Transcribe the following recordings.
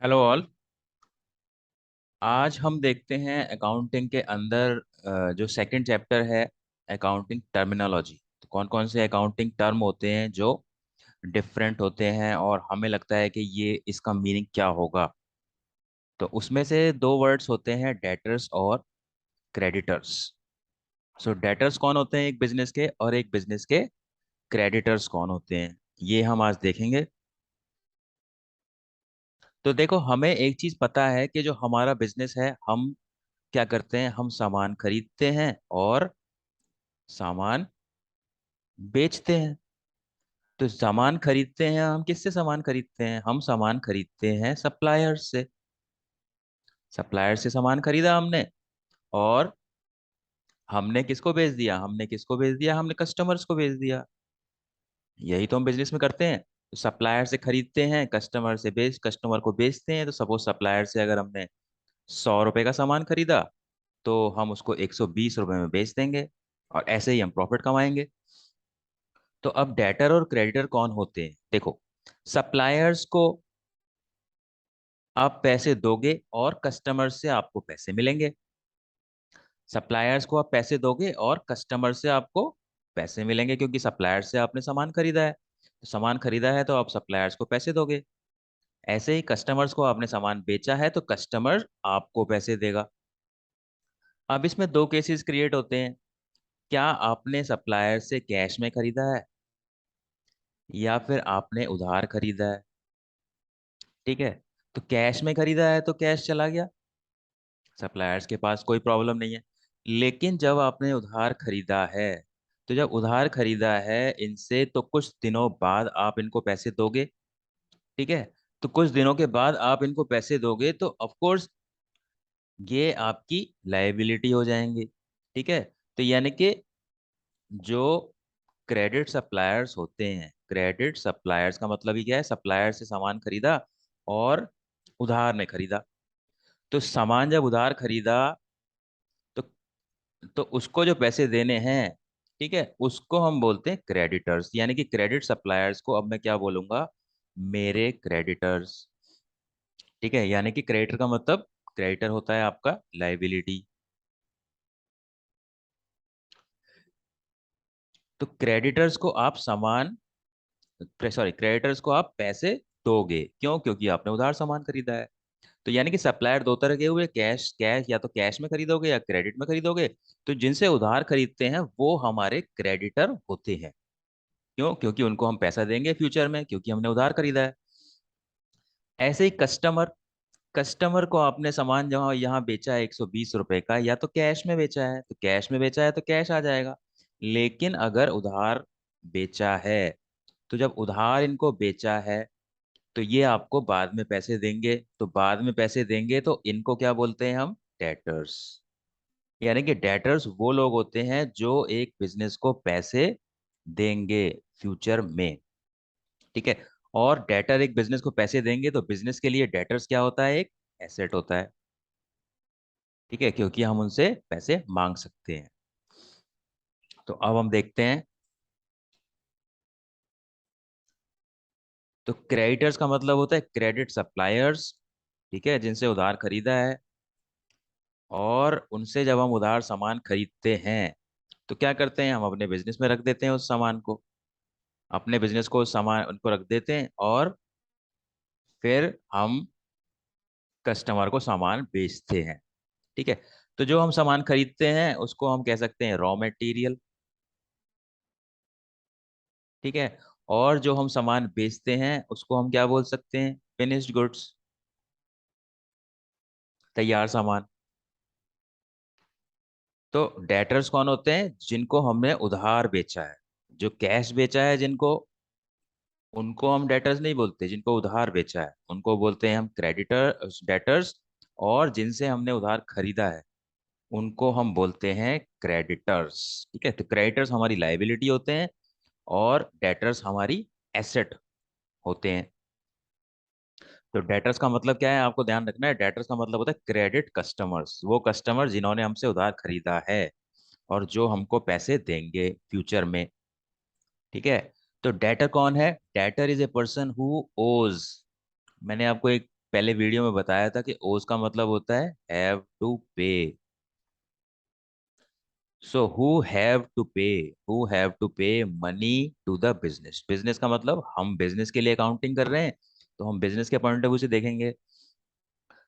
Hello all. आज हम देखते हैं अकाउंटिंग के अंदर जो सेकंड चैप्टर है, अकाउंटिंग टर्मिनोलॉजी। तो कौन कौन से अकाउंटिंग टर्म होते हैं जो डिफरेंट होते हैं और हमें लगता है कि ये इसका मीनिंग क्या होगा। तो उसमें से दो वर्ड्स होते हैं, डेटर्स और क्रेडिटर्स। सो डेटर्स कौन होते हैं एक बिजनेस के, और एक बिजनेस के क्रेडिटर्स कौन होते हैं, ये हम आज देखेंगे। तो देखो, हमें एक चीज पता है कि जो हमारा बिजनेस है, हम क्या करते हैं, हम सामान खरीदते हैं और सामान बेचते हैं। तो सामान खरीदते हैं हम किससे, सामान खरीदते हैं, हम सामान खरीदते हैं सप्लायर से। सप्लायर से सामान खरीदा हमने, और हमने किसको बेच दिया, हमने कस्टमर्स को बेच दिया। यही तो हम बिजनेस में करते हैं। तो सप्लायर से खरीदते हैं, कस्टमर को बेचते हैं। तो सपोज सप्लायर से अगर हमने 100 रुपए का सामान खरीदा, तो हम उसको 120 रुपए में बेच देंगे, और ऐसे ही हम प्रॉफिट कमाएंगे। तो अब डेटर और क्रेडिटर कौन होते हैं, देखो। सप्लायर्स को आप पैसे दोगे और कस्टमर से आपको पैसे मिलेंगे। सप्लायर्स को आप पैसे दोगे और कस्टमर से आपको पैसे मिलेंगे, क्योंकि सप्लायर से आपने सामान खरीदा है। तो सामान खरीदा है तो आप सप्लायर्स को पैसे दोगे। ऐसे ही कस्टमर्स को आपने सामान बेचा है तो कस्टमर आपको पैसे देगा। अब इसमें दो केसेस क्रिएट होते हैं। क्या आपने सप्लायर से कैश में खरीदा है, या फिर आपने उधार खरीदा है। ठीक है। तो कैश में खरीदा है तो कैश चला गया, सप्लायर्स के पास कोई प्रॉब्लम नहीं है। लेकिन जब आपने उधार खरीदा है, तो जब उधार खरीदा है इनसे, तो कुछ दिनों बाद आप इनको पैसे दोगे। ठीक है। तो कुछ दिनों के बाद आप इनको पैसे दोगे, तो ऑफ कोर्स ये आपकी लायबिलिटी हो जाएंगे। ठीक है। तो यानी कि जो क्रेडिट सप्लायर्स होते हैं, क्रेडिट सप्लायर्स का मतलब ही क्या है, सप्लायर से सामान खरीदा और उधार में खरीदा। तो सामान जब उधार खरीदा, तो उसको जो पैसे देने हैं, ठीक है, उसको हम बोलते हैं क्रेडिटर्स। यानी कि क्रेडिट सप्लायर्स को अब मैं क्या बोलूंगा, मेरे क्रेडिटर्स। ठीक है। यानी कि क्रेडिटर का मतलब, क्रेडिटर होता है आपका लाइबिलिटी। तो क्रेडिटर्स को आप सामान, सॉरी, क्रेडिटर्स को आप पैसे दोगे, क्यों, क्योंकि आपने उधार सामान खरीदा है। तो यानी कि सप्लायर दो तरह के हुए, कैश कैश या तो कैश में खरीदोगे या क्रेडिट में खरीदोगे। तो जिनसे उधार खरीदते हैं वो हमारे क्रेडिटर होते हैं। क्यों, क्योंकि उनको हम पैसा देंगे फ्यूचर में, क्योंकि हमने उधार खरीदा है। ऐसे ही कस्टमर, कस्टमर को आपने सामान जहाँ यहाँ बेचा है 120 रुपए का, या तो कैश में बेचा है, तो कैश में बेचा है तो कैश आ जाएगा। लेकिन अगर उधार बेचा है, तो जब उधार इनको बेचा है, तो ये आपको बाद में पैसे देंगे। तो बाद में पैसे देंगे तो इनको क्या बोलते हैं हम, डेटर्स। यानी कि डेटर्स वो लोग होते हैं जो एक बिजनेस को पैसे देंगे फ्यूचर में। ठीक है। और डेटर एक बिजनेस को पैसे देंगे, तो बिजनेस के लिए डेटर्स क्या होता है, एक एसेट होता है। ठीक है, क्योंकि हम उनसे पैसे मांग सकते हैं। तो अब हम देखते हैं। तो क्रेडिटर्स का मतलब होता है क्रेडिट सप्लायर्स। ठीक है, जिनसे उधार खरीदा है, और उनसे जब हम उधार सामान खरीदते हैं, तो क्या करते हैं, हम अपने बिजनेस में रख देते हैं उस सामान को। अपने बिजनेस को सामान उनको रख देते हैं, और फिर हम कस्टमर को सामान बेचते हैं। ठीक है। तो जो हम सामान खरीदते हैं उसको हम कह सकते हैं रॉ मटेरियल। ठीक है। और जो हम सामान बेचते हैं उसको हम क्या बोल सकते हैं, फिनिश्ड गुड्स, तैयार सामान। तो डेटर्स कौन होते हैं, जिनको हमने उधार बेचा है। जो कैश बेचा है जिनको, उनको हम डेटर्स नहीं बोलते। जिनको उधार बेचा है उनको बोलते हैं हम क्रेडिटर, डेटर्स। और जिनसे हमने उधार खरीदा है उनको हम बोलते हैं क्रेडिटर्स। ठीक है। तो क्रेडिटर्स हमारी लाइबिलिटी होते हैं, और डेटर्स हमारी एसेट होते हैं। तो डेटर्स का मतलब क्या है, आपको ध्यान रखना है। डेटर्स का मतलब होता है क्रेडिट कस्टमर्स, वो कस्टमर जिन्होंने हमसे उधार खरीदा है और जो हमको पैसे देंगे फ्यूचर में। ठीक है। तो डेटर कौन है, debtor is a person who ओज। मैंने आपको एक पहले वीडियो में बताया था कि ओज का मतलब होता है have to pay. So who have to pay money to the business. Business का मतलब हम बिजनेस के लिए अकाउंटिंग कर रहे हैं, तो हम बिजनेस के पॉइंट ऑफ व्यू से देखेंगे।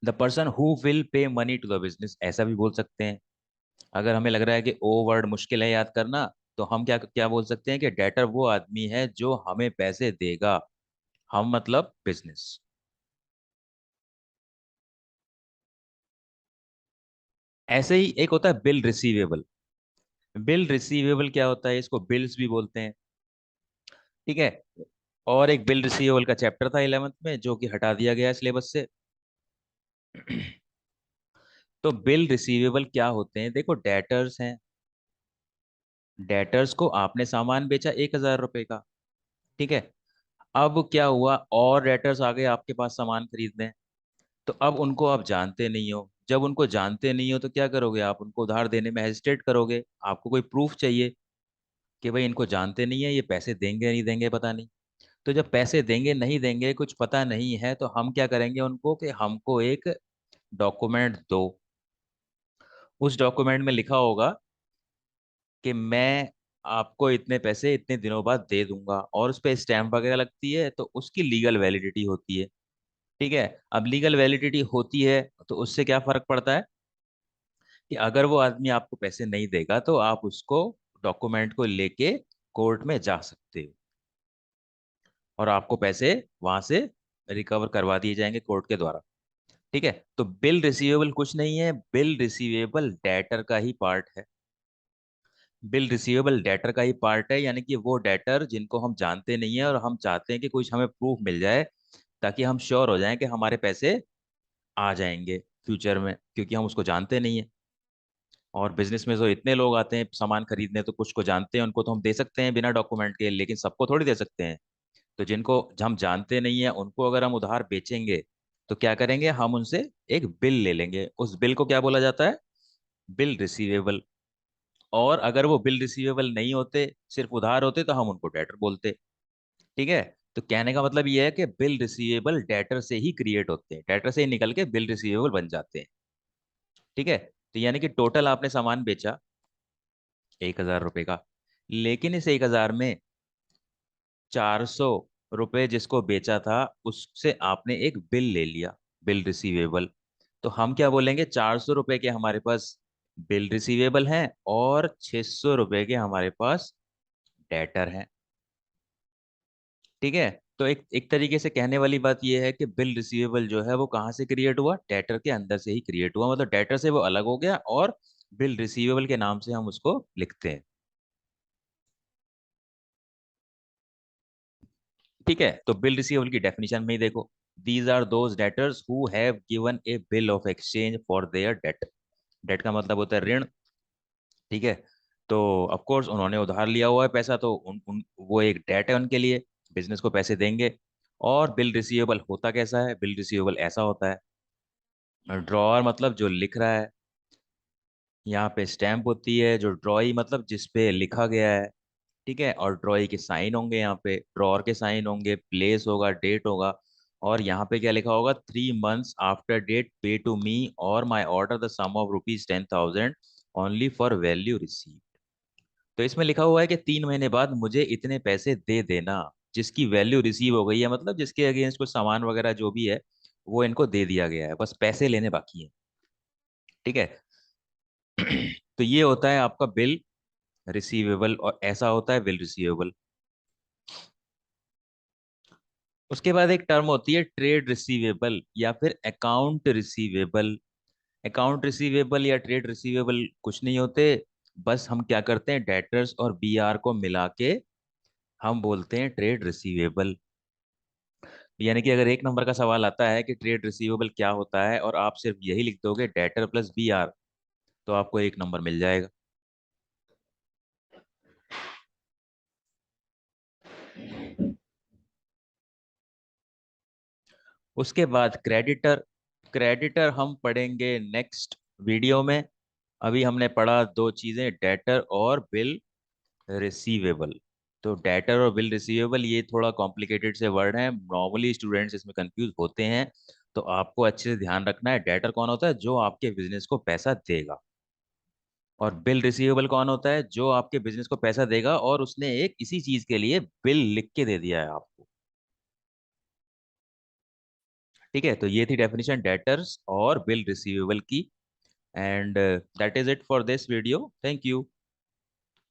The person who will pay money to the business, ऐसा भी बोल सकते हैं। अगर हमें लग रहा है कि ओ वर्ड मुश्किल है याद करना, तो हम क्या क्या बोल सकते हैं कि डेटर वो आदमी है जो हमें पैसे देगा। हम मतलब बिजनेस। ऐसे ही एक होता है बिल रिसीवेबल। बिल रिसीवेबल क्या होता है, इसको बिल्स भी बोलते हैं। ठीक है। और एक बिल रिसीवेबल का चैप्टर था 11th में, जो कि हटा दिया गया है सिलेबस से। तो बिल रिसीवेबल क्या होते हैं, देखो डेटर्स हैं। डेटर्स को आपने सामान बेचा 1,000 रुपए का। ठीक है। अब क्या हुआ, और डेटर्स आ गए आपके पास सामान खरीदने। तो अब उनको आप जानते नहीं हो। जब उनको जानते नहीं हो तो क्या करोगे, आप उनको उधार देने में हेजिटेट करोगे। आपको कोई प्रूफ चाहिए कि भाई इनको जानते नहीं है, ये पैसे देंगे नहीं देंगे पता नहीं। तो जब पैसे देंगे नहीं देंगे कुछ पता नहीं है, तो हम क्या करेंगे उनको कि हमको एक डॉक्यूमेंट दो। उस डॉक्यूमेंट में लिखा होगा कि मैं आपको इतने पैसे इतने दिनों बाद दे दूंगा, और उस पर स्टैम्प वगैरह लगती है, तो उसकी लीगल वैलिडिटी होती है। ठीक है। अब लीगल वैलिडिटी होती है, तो उससे क्या फर्क पड़ता है कि अगर वो आदमी आपको पैसे नहीं देगा, तो आप उसको डॉक्यूमेंट को लेके कोर्ट में जा सकते हो, और आपको पैसे वहां से रिकवर करवा दिए जाएंगे कोर्ट के द्वारा। ठीक है। तो बिल रिसीवेबल कुछ नहीं है, बिल रिसीवेबल डेटर का ही पार्ट है। बिल रिसीवेबल डेटर का ही पार्ट है, यानी कि वो डेटर जिनको हम जानते नहीं है, और हम चाहते हैं कि कुछ हमें प्रूफ मिल जाए, ताकि हम श्योर हो जाएं कि हमारे पैसे आ जाएंगे फ्यूचर में, क्योंकि हम उसको जानते नहीं है। और बिजनेस में जो इतने लोग आते हैं सामान खरीदने, तो कुछ को जानते हैं, उनको तो हम दे सकते हैं बिना डॉक्यूमेंट के, लेकिन सबको थोड़ी दे सकते हैं। तो जिनको हम जानते नहीं है, उनको अगर हम उधार बेचेंगे, तो क्या करेंगे, हम उनसे एक बिल ले लेंगे। उस बिल को क्या बोला जाता है, बिल रिसीवेबल। और अगर वो बिल रिसीवेबल नहीं होते, सिर्फ उधार होते, तो हम उनको डेटर बोलते। ठीक है। तो कहने का मतलब ये है कि बिल रिसीवेबल डेटर से ही क्रिएट होते हैं, डेटर से ही निकल के बिल रिसीवेबल बन जाते हैं। ठीक है। तो यानी कि टोटल आपने सामान बेचा 1,000 रुपए का, लेकिन इस 1,000 में 400 रुपए जिसको बेचा था, उससे आपने एक बिल ले लिया, बिल रिसीवेबल। तो हम क्या बोलेंगे, 400 रुपए के हमारे पास बिल रिसीवेबल हैं, और 600 रुपए के हमारे पास डेटर हैं। ठीक है। तो एक एक तरीके से कहने वाली बात यह है कि बिल रिसीवेबल जो है वो कहाँ से क्रिएट हुआ, डेटर के अंदर से ही क्रिएट हुआ, मतलब डेटर से वो अलग हो गया, और बिल रिसीवेबल के नाम से हम उसको लिखते हैं। ठीक है। तो बिल रिसीवेबल की डेफिनेशन में ही देखो, these are those debtors who have given a bill of exchange for their debt. Debt का मतलब होता है ऋण। ठीक है। तो ऑफ कोर्स उन्होंने उधार लिया हुआ है पैसा, तो उन वो एक डेट है उनके लिए, बिजनेस को पैसे देंगे। और बिल रिसीवेबल होता कैसा है, बिल रिसीवेबल ऐसा होता है, ड्रॉअर मतलब जो लिख रहा है, यहाँ पे स्टैंप होती है, जो ड्रॉई मतलब जिस पे लिखा गया है। ठीक है। और ड्रॉई के साइन होंगे, यहाँ पे ड्रॉअर के साइन होंगे, प्लेस होगा, डेट होगा। और यहाँ पे क्या लिखा होगा, 3 months after date pay to me और my order the sum of rupees 10,000 only for value receive. तो इसमें लिखा हुआ है कि 3 महीने बाद मुझे इतने पैसे दे देना, जिसकी वैल्यू रिसीव हो गई है, मतलब जिसके अगेंस्ट कुछ सामान वगैरह जो भी है, वो इनको दे दिया गया है, बस पैसे लेने बाकी है। ठीक है। तो ये होता है आपका बिल रिसीवेबल, और ऐसा होता है बिल रिसीवेबल। उसके बाद एक टर्म होती है ट्रेड रिसीवेबल या फिर अकाउंट रिसीवेबल। अकाउंट रिसीवेबल या ट्रेड रिसीवेबल कुछ नहीं होते, बस हम क्या करते हैं, डेटर्स और बीआर को मिला के हम बोलते हैं ट्रेड रिसीवेबल। यानी कि अगर एक नंबर का सवाल आता है कि ट्रेड रिसीवेबल क्या होता है, और आप सिर्फ यही लिख दोगे डेटर प्लस बीआर, तो आपको 1 नंबर मिल जाएगा। उसके बाद क्रेडिटर। क्रेडिटर हम पढ़ेंगे नेक्स्ट वीडियो में। अभी हमने पढ़ा दो चीजें, डेटर और बिल रिसीवेबल। तो डेटर और बिल रिसीवेबल ये थोड़ा कॉम्प्लिकेटेड से वर्ड हैं, नॉर्मली स्टूडेंट्स इसमें कंफ्यूज होते हैं। तो आपको अच्छे से ध्यान रखना है, डेटर कौन होता है? जो आपके बिजनेस को पैसा देगा। और बिल रिसीवेबल कौन होता है? जो आपके बिजनेस को पैसा देगा और उसने एक इसी चीज के लिए बिल लिख के दे दिया है आपको। ठीक है, तो ये थी डेफिनेशन डेटर्स और बिल रिसीवेबल की। And that is it for this video. Thank you.